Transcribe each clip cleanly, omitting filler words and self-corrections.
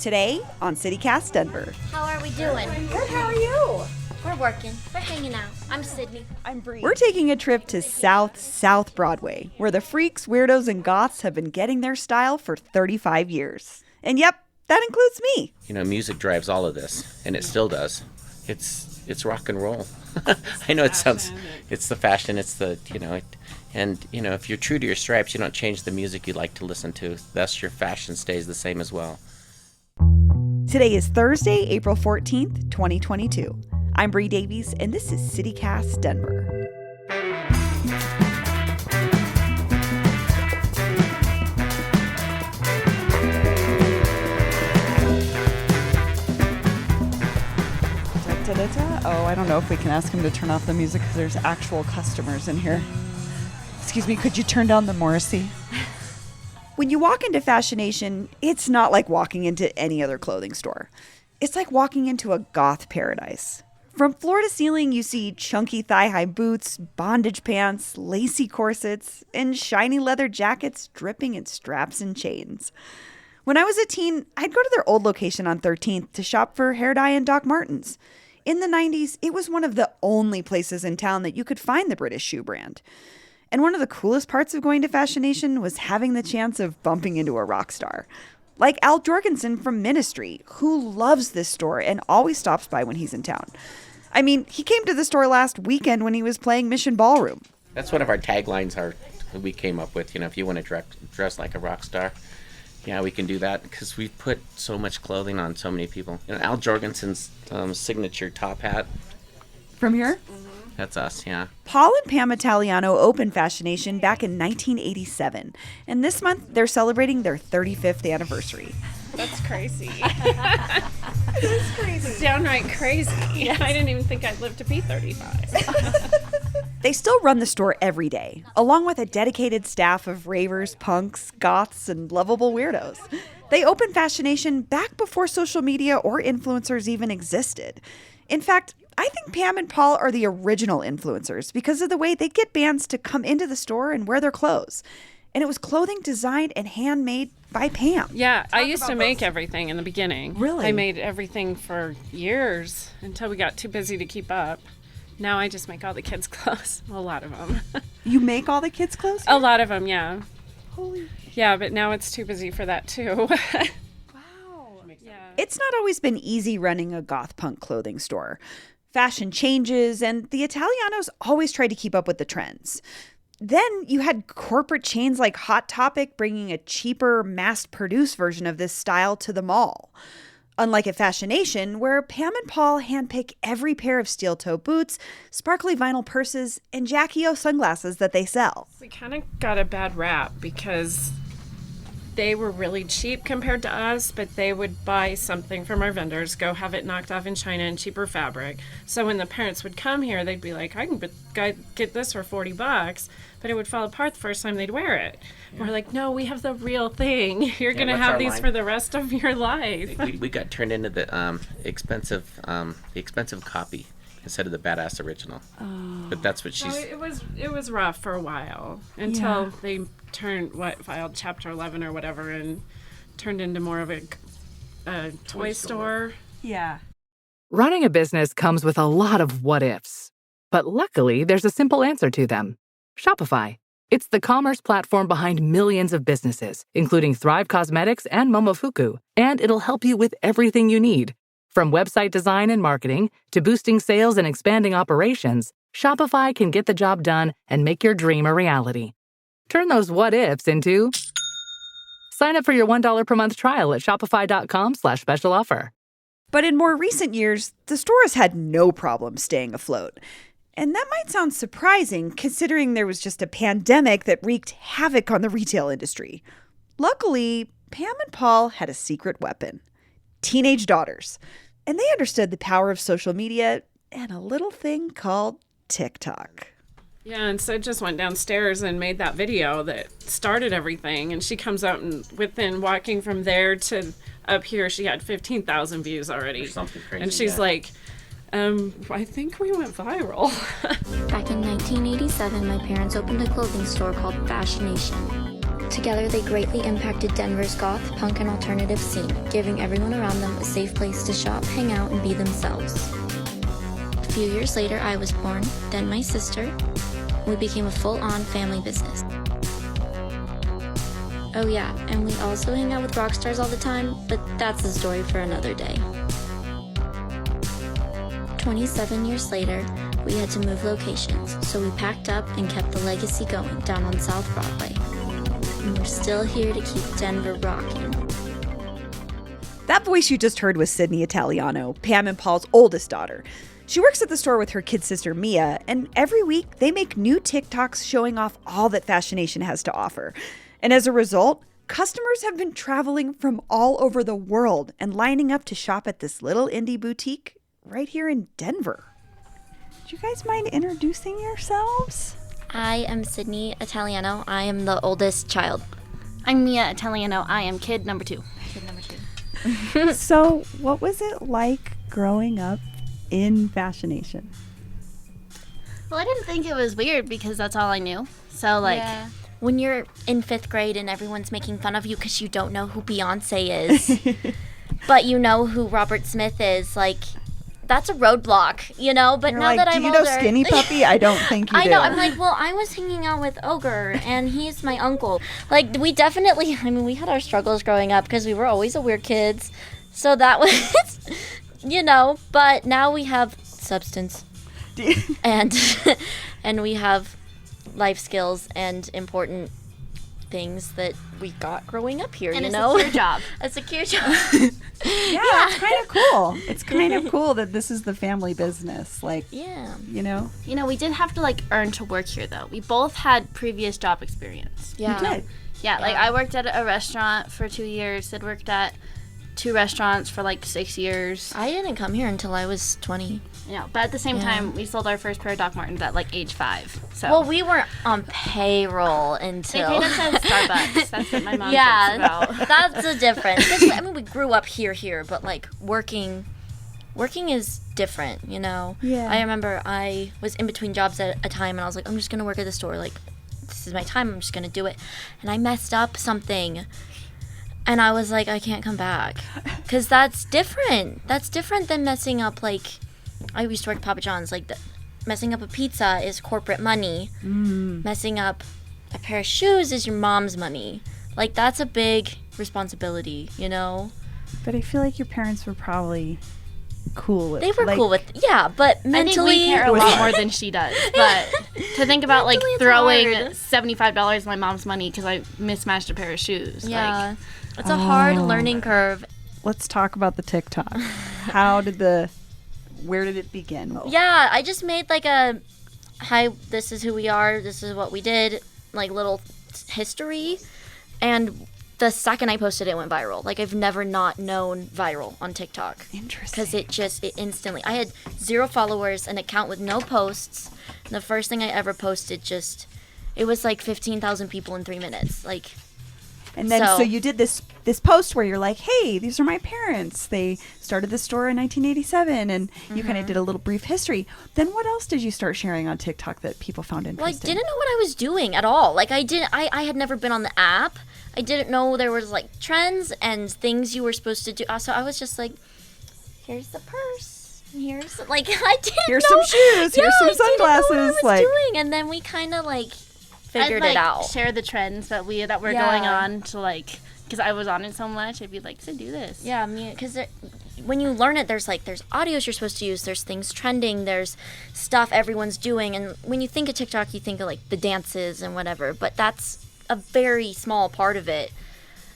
Today on CityCast Denver. How are we doing? Good, how are you? We're working. We're hanging out. I'm Sydney. I'm Bree. We're taking a trip to South Broadway, where the freaks, weirdos, and goths have been getting their style for 35 years. And yep, that includes me. You know, music drives all of this, and it still does. It's rock and roll. I know it sounds, it's the fashion, it's the, if you're true to your stripes, you don't change the music you like to listen to. Thus, your fashion stays the same as well. Today is Thursday, April 14th, 2022. I'm Bree Davies, and this is CityCast Denver. Oh, I don't know if we can ask him to turn off the music because there's actual customers in here. Excuse me, could you turn down the Morrissey? When you walk into Fashion Nation, it's not like walking into any other clothing store. It's like walking into a goth paradise. From floor to ceiling, you see chunky thigh-high boots, bondage pants, lacy corsets, and shiny leather jackets dripping in straps and chains. When I was a teen, I'd go to their old location on 13th to shop for hair dye and Doc Martens. In the 90s, it was one of the only places in town that you could find the British shoe brand. And one of the coolest parts of going to Fashion Nation was having the chance of bumping into a rock star. Like Al Jorgensen from Ministry, who loves this store and always stops by when he's in town. I mean, he came to the store last weekend when he was playing Mission Ballroom. That's one of our taglines we came up with, if you want to dress like a rock star. Yeah, we can do that because we've put so much clothing on so many people. Al Jorgensen's signature top hat. From here? That's us, yeah. Paul and Pam Italiano opened Fashion Nation back in 1987. And this month, they're celebrating their 35th anniversary. That's crazy. It's crazy. Downright crazy. Yes. I didn't even think I'd live to be 35. They still run the store every day, along with a dedicated staff of ravers, punks, goths, and lovable weirdos. They opened Fashion Nation back before social media or influencers even existed. In fact, I think Pam and Paul are the original influencers because of the way they get bands to come into the store and wear their clothes. And it was clothing designed and handmade by Pam. Yeah, I used to make everything in the beginning. Really? I made everything for years until we got too busy to keep up. Now I just make all the kids' clothes. A lot of them. You make all the kids' clothes? A lot of them, yeah. Holy. Yeah, but now it's too busy for that too. Wow. Yeah. It's not always been easy running a goth punk clothing store. Fashion changes, and the Italianos always try to keep up with the trends. Then you had corporate chains like Hot Topic bringing a cheaper, mass-produced version of this style to the mall. Unlike at Fashion Nation, where Pam and Paul handpick every pair of steel-toe boots, sparkly vinyl purses, and Jackie O sunglasses that they sell. We kind of got a bad rap because they were really cheap compared to us, but they would buy something from our vendors, go have it knocked off in China in cheaper fabric. So when the parents would come here, they'd be like, I can get this for $40, but it would fall apart the first time they'd wear it. Yeah. We're like, no, we have the real thing. You're going to have these for the rest of your life. We got turned into the expensive copy instead of the badass original. Oh. But that's what she's... So it was rough for a while until they filed Chapter 11 or whatever and turned into more of a toy store. Yeah. Running a business comes with a lot of what-ifs. But luckily, there's a simple answer to them. Shopify. It's the commerce platform behind millions of businesses, including Thrive Cosmetics and Momofuku. And it'll help you with everything you need. From website design and marketing to boosting sales and expanding operations, Shopify can get the job done and make your dream a reality. Turn those what-ifs into... Sign up for your $1 per month trial at shopify.com/special offer. But in more recent years, the store has had no problem staying afloat. And that might sound surprising considering there was just a pandemic that wreaked havoc on the retail industry. Luckily, Pam and Paul had a secret weapon. Teenage daughters. And they understood the power of social media and a little thing called TikTok. Yeah, and Sid just went downstairs and made that video that started everything. And she comes out and within walking from there to up here, she had 15,000 views already. Or something crazy. And she's like, I think we went viral. Back in 1987, my parents opened a clothing store called Fashion Nation. Together, they greatly impacted Denver's goth, punk, and alternative scene, giving everyone around them a safe place to shop, hang out, and be themselves. A few years later, I was born, then my sister. We became a full-on family business. Oh yeah, and we also hang out with rock stars all the time, but that's a story for another day. 27 years later, we had to move locations, so we packed up and kept the legacy going down on South Broadway. And we're still here to keep Denver rocking. That voice you just heard was Sydney Italiano, Pam and Paul's oldest daughter. She works at the store with her kid sister Mia, and every week they make new TikToks showing off all that Fashion Nation has to offer. And as a result, customers have been traveling from all over the world and lining up to shop at this little indie boutique right here in Denver. Do you guys mind introducing yourselves? I am Sydney Italiano. I am the oldest child. I'm Mia Italiano. I am kid number 2. So, what was it like growing up in Fashion Nation? Well, I didn't think it was weird because that's all I knew. So, When you're in 5th grade and everyone's making fun of you because you don't know who Beyonce is, but you know who Robert Smith is, like, that's a roadblock, you know? But You're now like, that I'm do you older... know Skinny Puppy? I don't think you I do. know. I'm like, well, I was hanging out with Ogre, and he's my uncle. Like, we definitely... I mean, we had our struggles growing up because we were always the weird kids. So that was... you know, but now we have substance. and we have life skills and important things that we got growing up here, and you a know? secure job. A secure job. Yeah, it's kind of cool. It's kind of cool that this is the family business. Like, Yeah. you know? You know, we did have to, earn to work here, though. We both had previous job experience. Yeah. You did. Yeah, I worked at a restaurant for 2 years. Sid worked at 2 restaurants for, 6 years. I didn't come here until I was 20. You know, but at the same time, we sold our first pair of Doc Martens at, age 5. So. Well, we weren't on payroll They until... paid us at Starbucks. That's what my mom yeah, jokes about. that's the difference. 'Cause, I mean, we grew up here, but working is different, you know. Yeah. I remember I was in between jobs at a time, and I was like, I'm just gonna work at the store. Like, this is my time. I'm just gonna do it. And I messed up something, and I was like, I can't come back, because that's different. That's different than messing up. I used to work at Papa John's. Messing up a pizza is corporate money. Messing up a pair of shoes is your mom's money. That's a big responsibility, you know? But I feel like your parents were probably cool with They were cool with, yeah, but mentally... I think we care a lot more than she does. But to think about, Mentally, it's throwing hard. $75 of my mom's money because I mismatched a pair of shoes. Yeah. It's a hard learning curve. Let's talk about the TikTok. Where did it begin? Yeah, I just made hi, this is who we are, this is what we did, little history. And the second I posted it, went viral. I've never not known viral on TikTok. Interesting. Because it instantly, I had 0 followers, an account with no posts. And the first thing I ever posted it was 15,000 people in 3 minutes. And then, So- so you did this post where you're like, hey, these are my parents. They started the store in 1987, and you kind of did a little brief history. Then what else did you start sharing on TikTok that people found Well, I interesting? didn't know what I was doing at all. I had never been on the app. I didn't know there was trends and things you were supposed to do. So I was just here's the purse. And here's I didn't Here's know. some shoes. Here's some I didn't know what I sunglasses, was doing. And then we kind of figured I'd, it out. share the trends that were Yeah. going on to because I was on it so much. I'd be like, so do this. Yeah, because when you learn it, there's audios you're supposed to use. There's things trending. There's stuff everyone's doing. And when you think of TikTok, you think of the dances and whatever. But that's a very small part of it.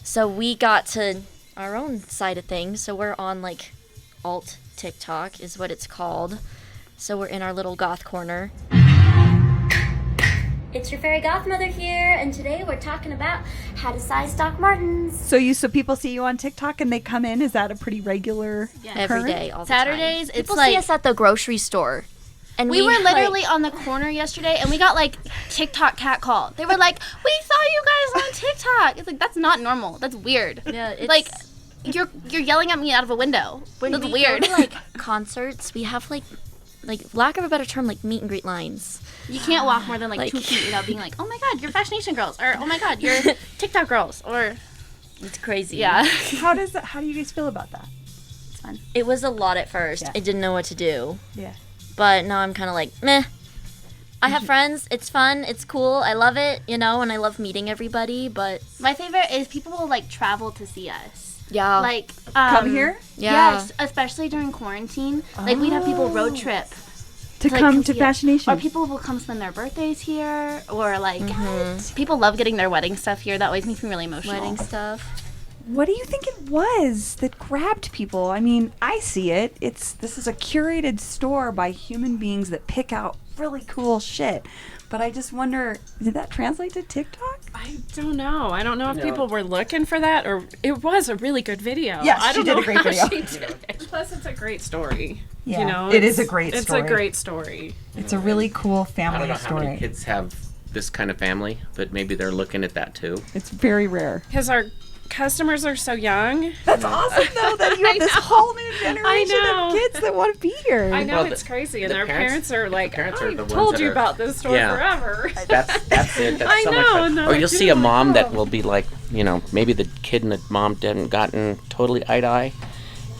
So we got to our own side of things. So we're on alt TikTok is what it's called. So we're in our little goth corner. It's your fairy godmother here, and today we're talking about how to size Doc Martens. So people see you on TikTok and they come in. Is that a pretty regular Every occurrence? day, all the Saturdays, time. it's People see us at the grocery store. And we were literally on the corner yesterday, and we got TikTok cat call. They were like, "We saw you guys on TikTok." It's that's not normal. That's weird. Yeah, it's you're yelling at me out of a window. when That's we weird. go to concerts, we have like lack of a better term, like meet and greet lines. You can't walk more than like Like- 2 feet without being like, oh my god, you're Fashion Nation girls, or oh my god, you're TikTok girls, or It's crazy. yeah. How do you guys feel about that? It's fun. It was a lot at first. Yeah. I didn't know what to do. Yeah. But now I'm kind of like, meh. I have friends. It's fun. It's cool. I love it, and I love meeting everybody, but My favorite is people will like travel to see us. yeah. Like Come here? Yeah. Yes, especially during quarantine. Like we'd have people road trip To like, come to see us. Fashion Nation. Or people will come spend their birthdays here, or like people love getting their wedding stuff here. That always makes me really emotional. Wedding stuff. What do you think it was that grabbed people? I mean, I see it. This is a curated store by human beings that pick out really cool shit. But I just wonder, did that translate to TikTok? I don't know. I don't know if people were looking for that, or it was a really good video. Yes, I she don't did know a great how video. she did it. Plus, it's a great story. Yeah, You know, it is a great It's story. a great story. It's a really cool I family don't know how story. many kids have this kind of family, but maybe they're looking at that too. It's very rare. Because our customers are so young. That's awesome, though, that you have this whole new generation know. of kids that want to be here. I know Well, it's the- crazy, and the their parents- parents are like, parents are I the ones told that you are- about this store Yeah. forever. That's it. That's I so know, much fun. and they're Or like, you'll see "Dude, a mom that wow." will be like, maybe the kid and the mom hadn't gotten totally eye to eye,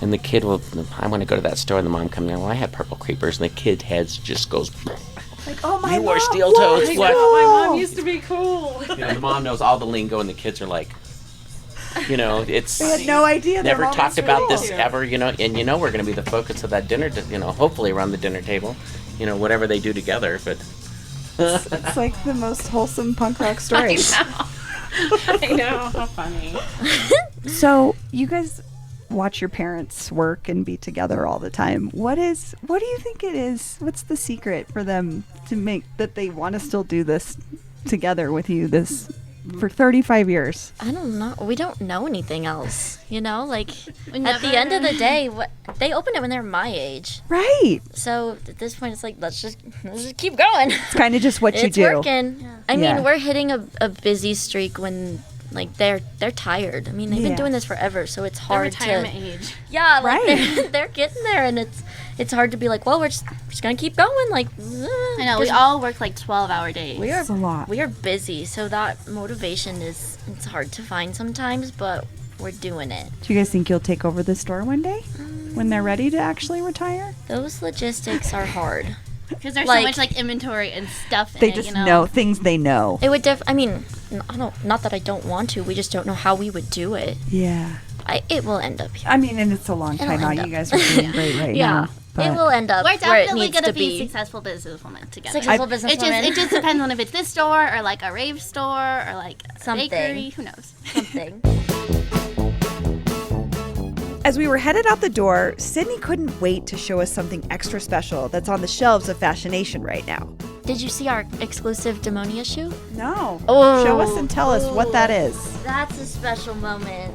and the kid will, I want to go to that store, and the mom comes in, well, I had purple creepers, and the kid heads just goes, like, oh my you wore mom, steel whoa, toes, I what? know, my mom used to be cool. The mom knows all the lingo, and the kids are like, it's They had no idea. their never mom talked was about cool. this ever, and we're going to be the focus of that dinner, hopefully around the dinner table, whatever they do together, but It's like the most wholesome punk rock story. I know, how funny. So you guys watch your parents work and be together all the time. What do you think it is? What's the secret for them to make that they want to still do this together with you for 35 years? I don't know. We don't know anything else. Like We at the end of the day, they opened it when they were my age. Right. So at this point, it's like let's just keep going. It's kind of just what you It's do. working. I Yeah. mean, we're hitting a busy streak when like they're tired. I mean, they've Yeah. been doing this forever, so it's Their hard retirement to age. yeah, like Right. they're getting there, and it's hard to be like, well, we're just gonna keep going. Like I know, we all work like 12-hour days. we are It's a lot. we are busy, so that motivation it's hard to find sometimes, but we're doing it. Do you guys think you'll take over the store one day when they're ready to actually retire? Those logistics are hard. Because there's like- so much like inventory and stuff in They it, just you know? know things they know. It would I mean, not that I don't want to. We just don't know how we would do it. Yeah. It will end up here. I mean, and it's a long It'll time out. end up- You guys are doing great right Yeah, now. it but- will end up We're where it definitely needs gonna to be be. successful businesswomen together. Successful It businesswomen. just depends on if it's this store or like a rave store or like a Something. bakery. Who knows? Something. As we were headed out the door, Sydney couldn't wait to show us something extra special that's on the shelves of Fashion Nation right now. Did you see our exclusive Demonia shoe? No. Oh. Show us and tell us what that is. That's a special moment.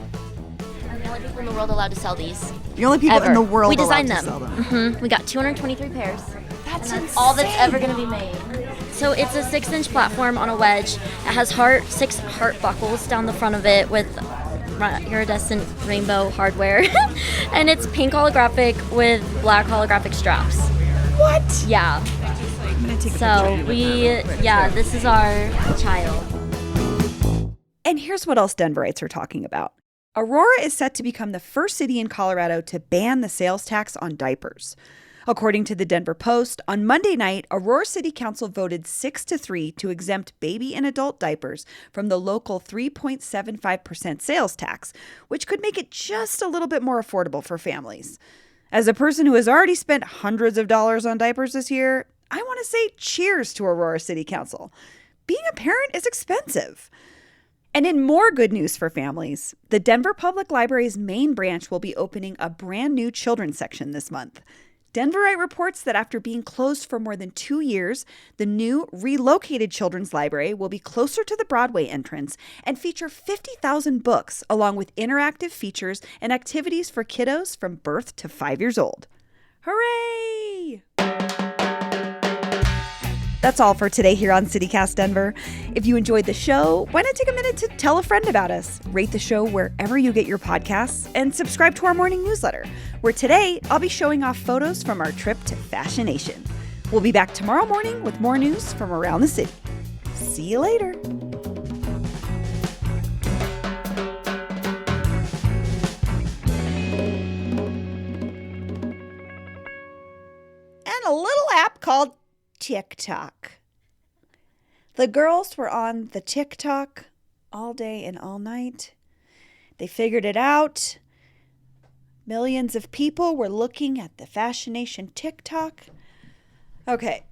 We're the only people in the world allowed to sell these. The only people Ever. in the world We designed allowed them. to sell them. We got 223 pairs. That's And that's all that's ever going to be made. So it's a 6-inch platform on a wedge. It has 6 heart buckles down the front of it with iridescent rainbow hardware. And it's pink holographic with black holographic straps. What? Yeah. I'm gonna take a So picture. this is our child. And here's what else Denverites are talking about. Aurora is set to become the first city in Colorado to ban the sales tax on diapers. According to the Denver Post, on Monday night, Aurora City Council voted 6-3 to exempt baby and adult diapers from the local 3.75% sales tax, which could make it just a little bit more affordable for families. As a person who has already spent hundreds of dollars on diapers this year, I want to say cheers to Aurora City Council. Being a parent is expensive. And in more good news for families, the Denver Public Library's main branch will be opening a brand new children's section this month. Denverite reports that after being closed for more than 2 years, the new relocated children's library will be closer to the Broadway entrance and feature 50,000 books, along with interactive features and activities for kiddos from birth to 5 years old. Hooray! That's all for today here on CityCast Denver. If you enjoyed the show, why not take a minute to tell a friend about us? Rate the show wherever you get your podcasts and subscribe to our morning newsletter, where today I'll be showing off photos from our trip to Fashion Nation. We'll be back tomorrow morning with more news from around the city. See you later. And a little app called TikTok. The girls were on the TikTok all day and all night. They figured it out. Millions of people were looking at the Fashion Nation TikTok. Okay.